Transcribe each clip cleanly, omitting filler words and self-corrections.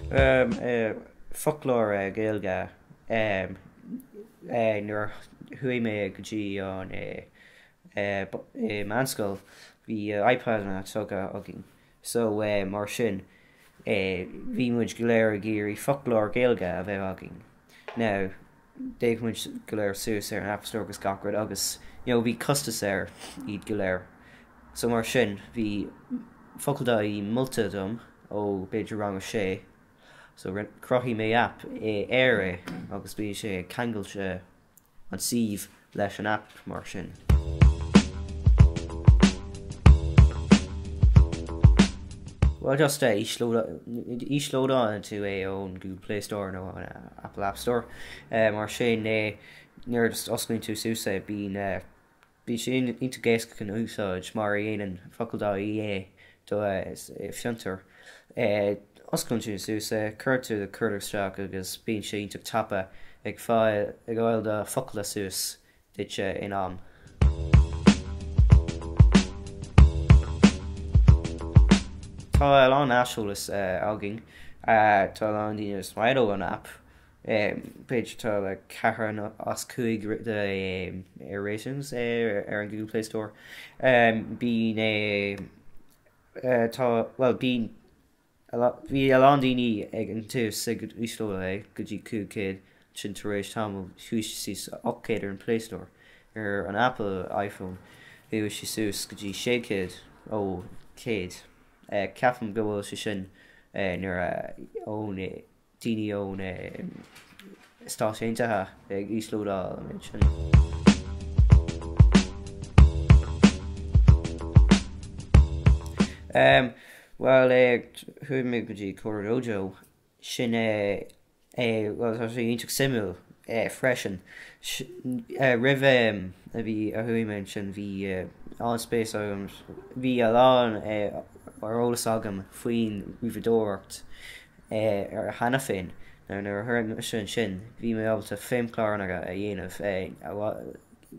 Folklore Gaelga nuair hui mé go dtí an manscoil bhí iPad na tuga agin. So mar sin bhí muid go léir a géirí folklore Gaelga a bheith agin. Now déag muid go léir suas ar an App Store agus gacrad agus bhí costas iad go léir. So mar sin bhí focaildaí multa dom ó beidir rang a sé. So crochí mé app éire agus bí sé cangailte an siomh leis an app mar sin. Well, just íslódáin tú ón Google Play Store nó an Apple App Store. Mar sin nuair oscailíonn tú suasa bí sin inta géasca an úsáid mar dhéanaan focaildaí do fiantar. Oscailíonn tú suasa chuir tú de chuirteach agus bíonn sé ionach tapa ag gháil de focailtha suas duite in am. Tá an asúlas agin tá an daoine smaidó an app page tá le ceathair as cuaig de ratings ar an Google Play Store. Bhí bhí an daoine ag an tú sigad íslóda go dtí cúcéad sin tar éis tamil thuais sí 8 ar an Play Store ar an Apple iPhone bhí si suas go dtí 6 ó céad. Ceafam go bhfuil sé sin nuair ón daoine ón stáisiúntathe ag íslódáil sin. Well, thuaidh mé go dtí Corridójo sin well tá sé ionach simú freisin. Rih a bhí a thuaidh mé sin bhí an spéis agam bhí a lán arolalas agam faoin rihadóireacht ar hena féin. Nuair thuaidh sin bhí mé ábalta féimchláir a dhéanamh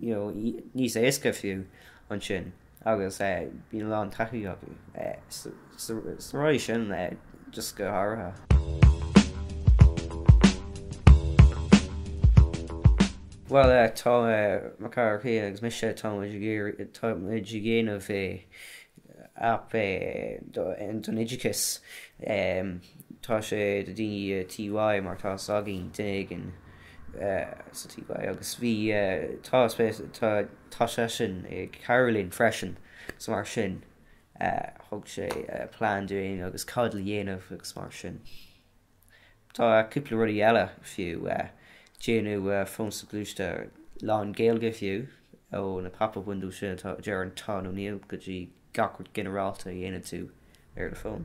níos éasca fiú an sin. Agus bí lá an taí acu rá sin just go háirithe. Well tá mar ché agus mis sé tá géanamh app don Idicus tá sé do daoine TY mar tá sagin duine sa TY agus bhí tá sé sin Caroline freisin sa mar sin thug sé plán doing agus cadla dhéanamh agus mar sin. Tá cúpla rudí eile fiú déanú fón sa glúiste lán Gaeilge fiú ó na pop-up window sin dear an tá ó níl go dtí gacrad generálta dhéanamh tú ar le fón.